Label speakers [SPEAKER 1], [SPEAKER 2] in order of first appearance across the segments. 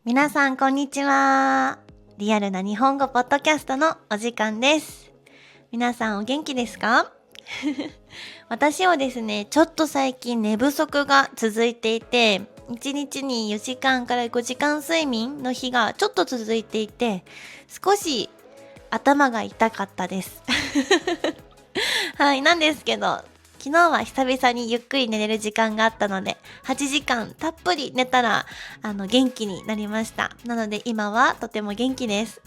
[SPEAKER 1] 皆さんこんにちは。リアルな日本語ポッドキャストのお時間です。皆さんお元気ですか？私はですね、ちょっと最近寝不足が続いていて、1日に4時間から5時間睡眠の日がちょっと続いていて、少し頭が痛かったです。はい、なんですけど、昨日は久々にゆっくり寝れる時間があったので、8時間たっぷり寝たら、元気になりました。なので今はとても元気です。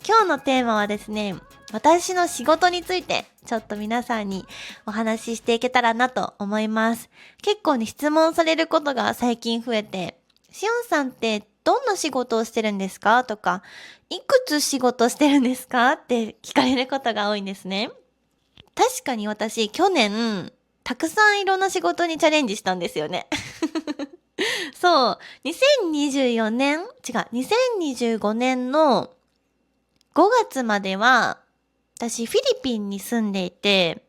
[SPEAKER 1] 今日のテーマはですね、私の仕事について、ちょっと皆さんにお話ししていけたらなと思います。結構ね、質問されることが最近増えて、しおんさんってどんな仕事をしてるんですかとか、いくつ仕事してるんですかって聞かれることが多いんですね。確かに私、去年、たくさんいろんな仕事にチャレンジしたんですよね。そう、2024年、2025年の5月までは、私フィリピンに住んでいて、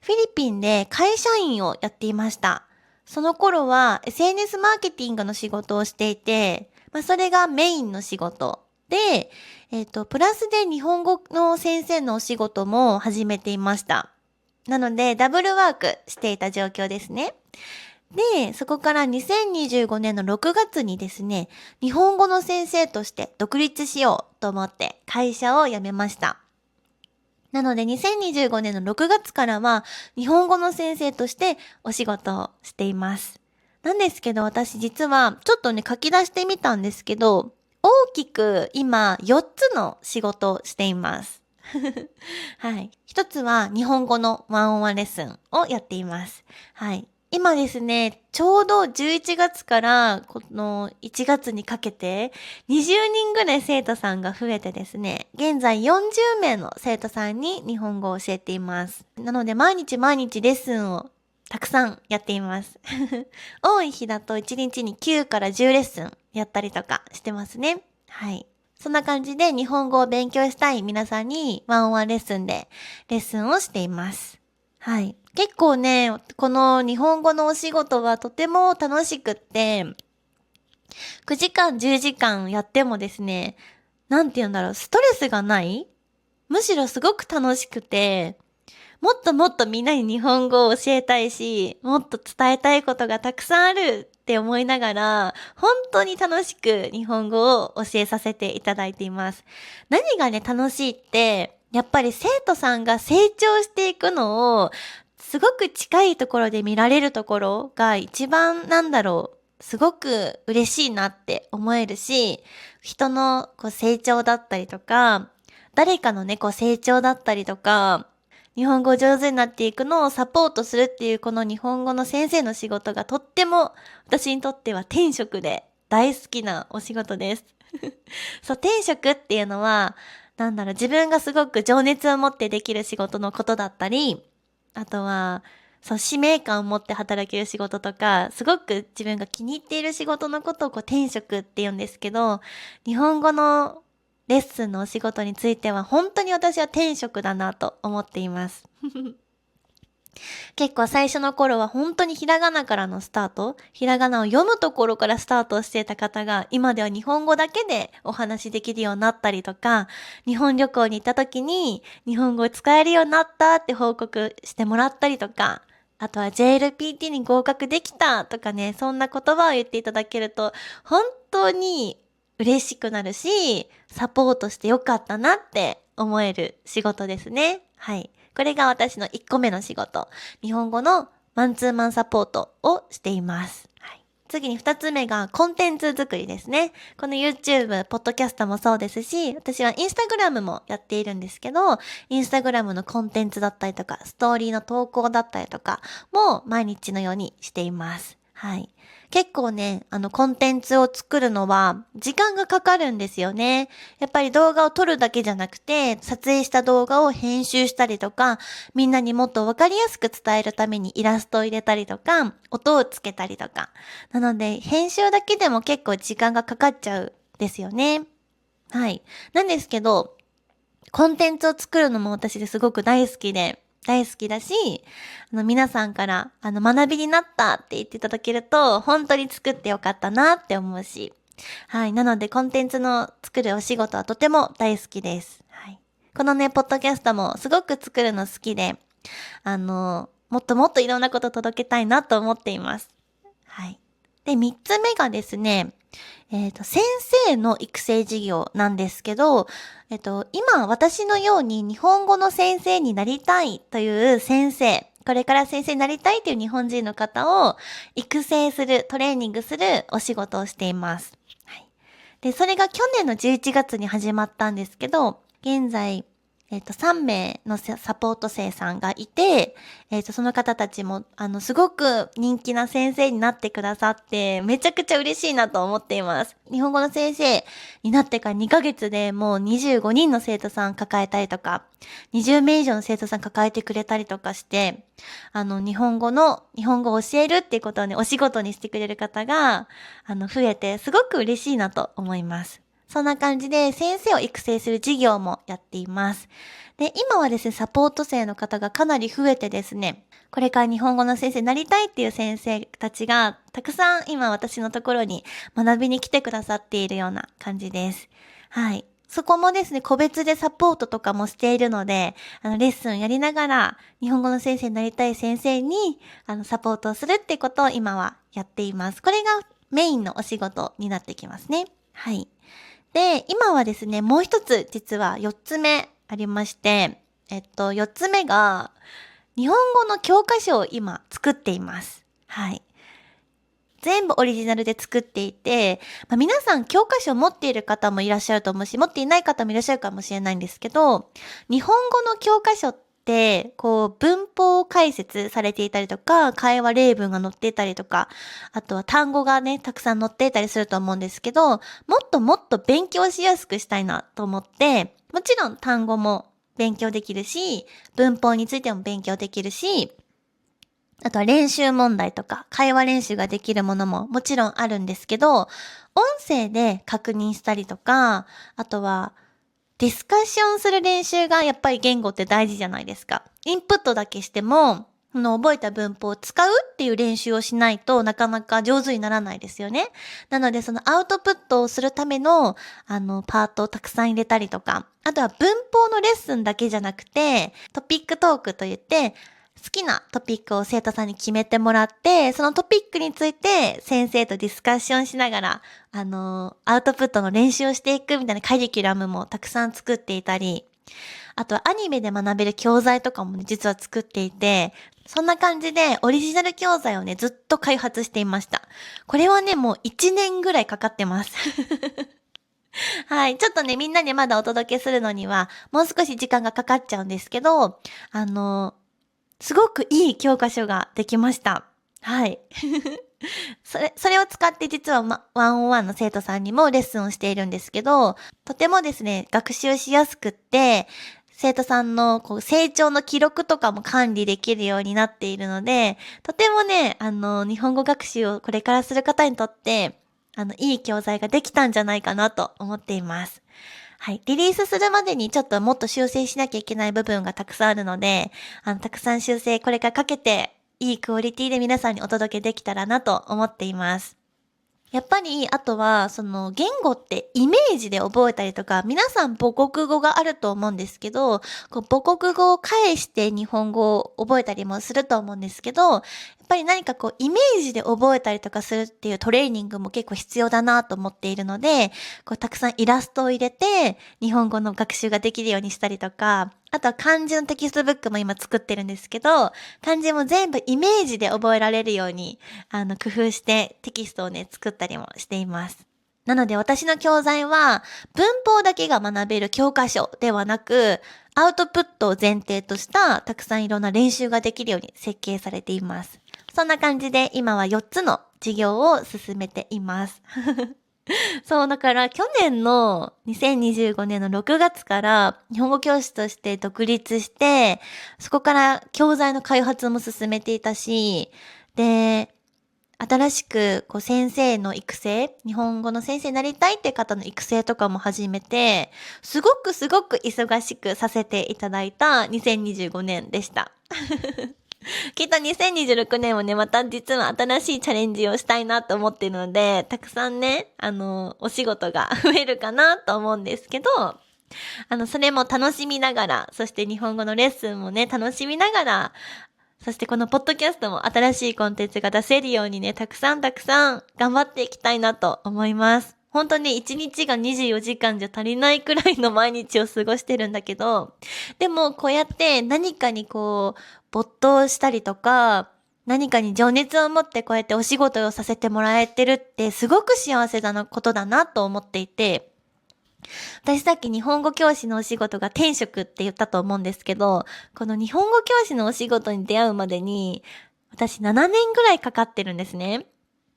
[SPEAKER 1] フィリピンで会社員をやっていました。その頃は SNS マーケティングの仕事をしていて、それがメインの仕事で、プラスで日本語の先生のお仕事も始めていました。なので、ダブルワークしていた状況ですね。で、そこから2025年の6月にですね、日本語の先生として独立しようと思って会社を辞めました。なので2025年の6月からは日本語の先生としてお仕事をしています。なんですけど私実はちょっとね書き出してみたんですけど、大きく今4つの仕事をしています。はい。一つは日本語のワンオンワンレッスンをやっています。はい。今ですね、ちょうど11月からこの1月にかけて20人ぐらい生徒さんが増えてですね、現在40名の生徒さんに日本語を教えています。なので毎日毎日レッスンをたくさんやっています。多い日だと1日に9から10レッスンやったりとかしてますね。はい。そんな感じで日本語を勉強したい皆さんにワンオンワンレッスンでレッスンをしています。はい。結構ね、この日本語のお仕事はとても楽しくって、9時間10時間やってもですね、なんて言うんだろう、ストレスがない？むしろすごく楽しくて、もっともっとみんなに日本語を教えたいし、もっと伝えたいことがたくさんあるって思いながら、本当に楽しく日本語を教えさせていただいています。何がね、楽しいって、やっぱり生徒さんが成長していくのを、すごく近いところで見られるところが一番すごく嬉しいなって思えるし、人の成長だったりとか、誰かのね、成長だったりとか、日本語を上手になっていくのをサポートするっていうこの日本語の先生の仕事がとっても私にとっては天職で大好きなお仕事です。そう、天職っていうのは、自分がすごく情熱を持ってできる仕事のことだったり、あとは、そう、使命感を持って働ける仕事とか、すごく自分が気に入っている仕事のことを天職って言うんですけど、日本語のレッスンのお仕事については本当に私は天職だなと思っています。結構最初の頃は本当にひらがなからのスタート、ひらがなを読むところからスタートしていた方が、今では日本語だけでお話しできるようになったりとか、日本旅行に行った時に日本語を使えるようになったって報告してもらったりとか、あとは JLPT に合格できたとかね、そんな言葉を言っていただけると、本当に嬉しくなるし、サポートしてよかったなって思える仕事ですね。はい。これが私の1個目の仕事。日本語のマンツーマンサポートをしています。はい。次に2つ目がコンテンツ作りですね。この YouTube、ポッドキャストもそうですし、私は Instagram もやっているんですけど、Instagram のコンテンツだったりとか、ストーリーの投稿だったりとかも毎日のようにしています。はい。結構ね、コンテンツを作るのは時間がかかるんですよね。やっぱり動画を撮るだけじゃなくて、撮影した動画を編集したりとか、みんなにもっとわかりやすく伝えるためにイラストを入れたりとか、音をつけたりとか。なので、編集だけでも結構時間がかかっちゃうんですよね。はい。なんですけど、コンテンツを作るのも私ですごく大好きだし、皆さんから、学びになったって言っていただけると、本当に作ってよかったなって思うし、はい。なので、コンテンツの作るお仕事はとても大好きです。はい。このね、ポッドキャストもすごく作るの好きで、もっともっといろんなこと届けたいなと思っています。はい。で、三つ目がですね、先生の育成事業なんですけど、今私のように日本語の先生になりたいという先生、これから先生になりたいという日本人の方を育成する、トレーニングするお仕事をしています。はい。で、それが去年の11月に始まったんですけど、現在、3名のサポート生さんがいて、その方たちも、すごく人気な先生になってくださって、めちゃくちゃ嬉しいなと思っています。日本語の先生になってから2ヶ月でもう25人の生徒さん抱えたりとか、20名以上の生徒さん抱えてくれたりとかして、日本語を教えるっていうことをね、お仕事にしてくれる方が、増えて、すごく嬉しいなと思います。そんな感じで先生を育成する事業もやっています。で、今はですね、サポート生の方がかなり増えてですね、これから日本語の先生になりたいっていう先生たちがたくさん今私のところに学びに来てくださっているような感じです。はい。そこもですね、個別でサポートとかもしているので、レッスンやりながら日本語の先生になりたい先生に、サポートをするってことを今はやっています。これがメインのお仕事になってきますね。はい。で、今はですね、もう一つ実は4つ目ありまして、4つ目が、日本語の教科書を今作っています。はい。全部オリジナルで作っていて、皆さん教科書を持っている方もいらっしゃると思うし、持っていない方もいらっしゃるかもしれないんですけど、日本語の教科書って、文法解説されていたりとか、会話例文が載っていたりとか、あとは単語がね、たくさん載っていたりすると思うんですけど、もっともっと勉強しやすくしたいなと思って、もちろん単語も勉強できるし、文法についても勉強できるし、あとは練習問題とか会話練習ができるものももちろんあるんですけど、音声で確認したりとか、あとはディスカッションする練習がやっぱり言語って大事じゃないですか。インプットだけしても、覚えた文法を使うっていう練習をしないとなかなか上手にならないですよね。なのでそのアウトプットをするためのパートをたくさん入れたりとか、あとは文法のレッスンだけじゃなくてトピックトークといって好きなトピックを生徒さんに決めてもらって、そのトピックについて先生とディスカッションしながら、アウトプットの練習をしていくみたいなカリキュラムもたくさん作っていたり、あとはアニメで学べる教材とかもね、実は作っていて、そんな感じでオリジナル教材をね、ずっと開発していました。これはね、もう1年ぐらいかかってます。はい。ちょっとね、みんなにまだお届けするのには、もう少し時間がかかっちゃうんですけど、すごくいい教科書ができました。はい。それを使って実は、ワンオンワンの生徒さんにもレッスンをしているんですけど、とてもですね、学習しやすくって、生徒さんの成長の記録とかも管理できるようになっているので、とてもね、日本語学習をこれからする方にとって、いい教材ができたんじゃないかなと思っています。はい。リリースするまでにちょっともっと修正しなきゃいけない部分がたくさんあるので、たくさん修正これからかけて、いいクオリティで皆さんにお届けできたらなと思っています。やっぱり、あとは、言語ってイメージで覚えたりとか、皆さん母国語があると思うんですけど、母国語を介して日本語を覚えたりもすると思うんですけど、やっぱり何かイメージで覚えたりとかするっていうトレーニングも結構必要だなと思っているので、たくさんイラストを入れて、日本語の学習ができるようにしたりとか、あとは漢字のテキストブックも今作ってるんですけど、漢字も全部イメージで覚えられるように、工夫してテキストをね、作ったりもしています。なので私の教材は、文法だけが学べる教科書ではなく、アウトプットを前提としたたくさんいろんな練習ができるように設計されています。そんな感じで今は4つの授業を進めています。そう、だから去年の2025年の6月から日本語教師として独立して、そこから教材の開発も進めていたし、で、新しく先生の育成、日本語の先生になりたいって方の育成とかも始めて、すごく忙しくさせていただいた2025年でした。きっと2026年もね、また実は新しいチャレンジをしたいなと思っているので、たくさんね、お仕事が増えるかなと思うんですけど、それも楽しみながら、そして日本語のレッスンもね、楽しみながら、そしてこのポッドキャストも新しいコンテンツが出せるようにね、たくさん頑張っていきたいなと思います。本当に1日が24時間じゃ足りないくらいの毎日を過ごしてるんだけど、でもこうやって何かに没頭したりとか、何かに情熱を持ってこうやってお仕事をさせてもらえてるってすごく幸せなことだなと思っていて、私さっき日本語教師のお仕事が転職って言ったと思うんですけど、この日本語教師のお仕事に出会うまでに、私7年ぐらいかかってるんですね。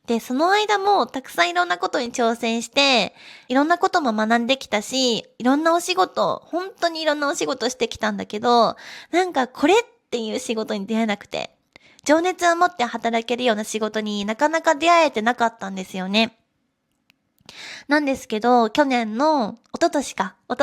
[SPEAKER 1] で、その間もたくさんいろんなことに挑戦して、いろんなことも学んできたし、いろんなお仕事、本当にいろんなお仕事してきたんだけど、なんかこれっていう仕事に出会えなくて、情熱を持って働けるような仕事になかなか出会えてなかったんですよね。なんですけど、去年の、一昨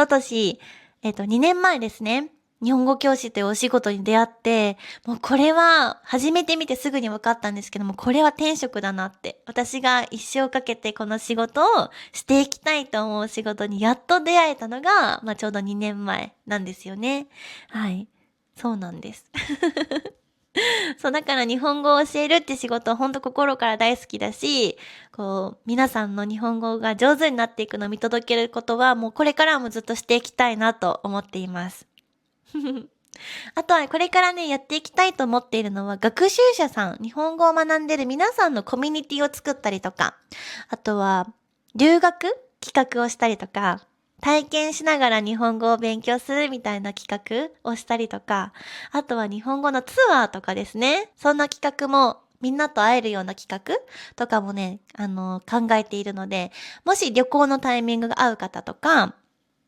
[SPEAKER 1] 年、2年前ですね。日本語教師というお仕事に出会って、もうこれは、初めて見てすぐに分かったんですけども、これは転職だなって。私が一生かけてこの仕事をしていきたいと思う仕事にやっと出会えたのが、ちょうど2年前なんですよね。はい。そうなんです。そう、だから日本語を教えるって仕事は本当心から大好きだし、皆さんの日本語が上手になっていくのを見届けることはもうこれからもずっとしていきたいなと思っています。あとはこれからね、やっていきたいと思っているのは学習者さん、日本語を学んでる皆さんのコミュニティを作ったりとか、あとは留学企画をしたりとか、体験しながら日本語を勉強するみたいな企画をしたりとか、あとは日本語のツアーとかですね。そんな企画も、みんなと会えるような企画とかもね、考えているので、もし旅行のタイミングが合う方とか、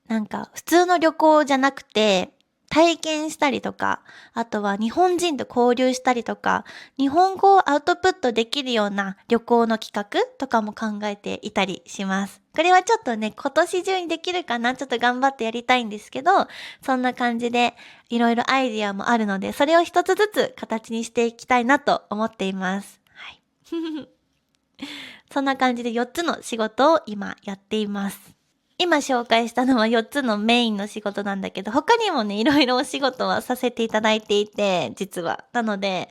[SPEAKER 1] なんか普通の旅行じゃなくて、体験したりとか、あとは日本人と交流したりとか、日本語をアウトプットできるような旅行の企画とかも考えていたりします。これはちょっとね、今年中にできるかな、ちょっと頑張ってやりたいんですけど、そんな感じでいろいろアイディアもあるので、それを一つずつ形にしていきたいなと思っています。はい。そんな感じで4つの仕事を今やっています。今紹介したのは4つのメインの仕事なんだけど、他にもね、いろいろお仕事はさせていただいていて、実は。なので、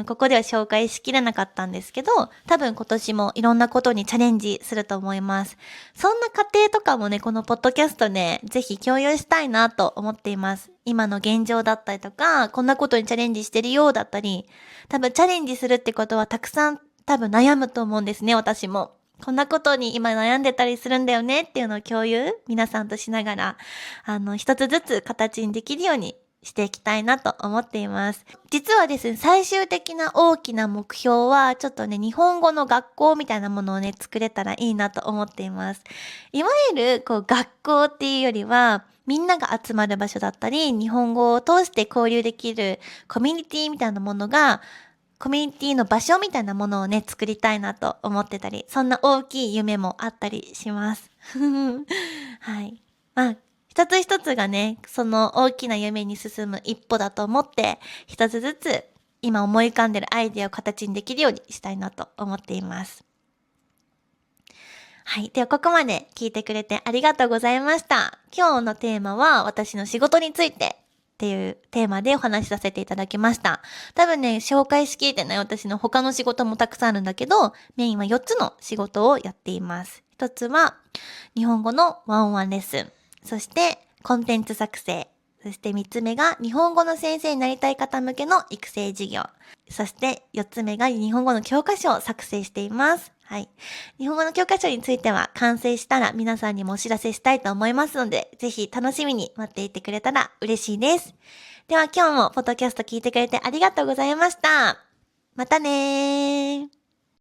[SPEAKER 1] ここでは紹介しきれなかったんですけど、多分今年もいろんなことにチャレンジすると思います。そんな過程とかもね、このポッドキャストでぜひ共有したいなと思っています。今の現状だったりとか、こんなことにチャレンジしてるようだったり、多分チャレンジするってことはたくさん多分悩むと思うんですね、私も。こんなことに今悩んでたりするんだよねっていうのを共有、皆さんとしながら、一つずつ形にできるようにしていきたいなと思っています。実はですね、最終的な大きな目標は、ちょっとね、日本語の学校みたいなものをね、作れたらいいなと思っています。いわゆる、学校っていうよりは、みんなが集まる場所だったり、日本語を通して交流できるコミュニティみたいなものが、コミュニティの場所みたいなものをね、作りたいなと思ってたり、そんな大きい夢もあったりします。はい。一つ一つがね、その大きな夢に進む一歩だと思って、一つずつ今思い浮かんでるアイデアを形にできるようにしたいなと思っています。はい。では、ここまで聞いてくれてありがとうございました。今日のテーマは私の仕事についてっていうテーマでお話しさせていただきました。多分ね、紹介しきれてない私の他の仕事もたくさんあるんだけど、メインは4つの仕事をやっています。1つは、日本語のワンオンワンレッスン。そして、コンテンツ作成。そして3つ目が、日本語の先生になりたい方向けの育成事業。そして4つ目が、日本語の教科書を作成しています。はい。日本語の教科書については完成したら皆さんにもお知らせしたいと思いますので、ぜひ楽しみに待っていてくれたら嬉しいです。では今日もポッドキャスト聞いてくれてありがとうございました。またねー。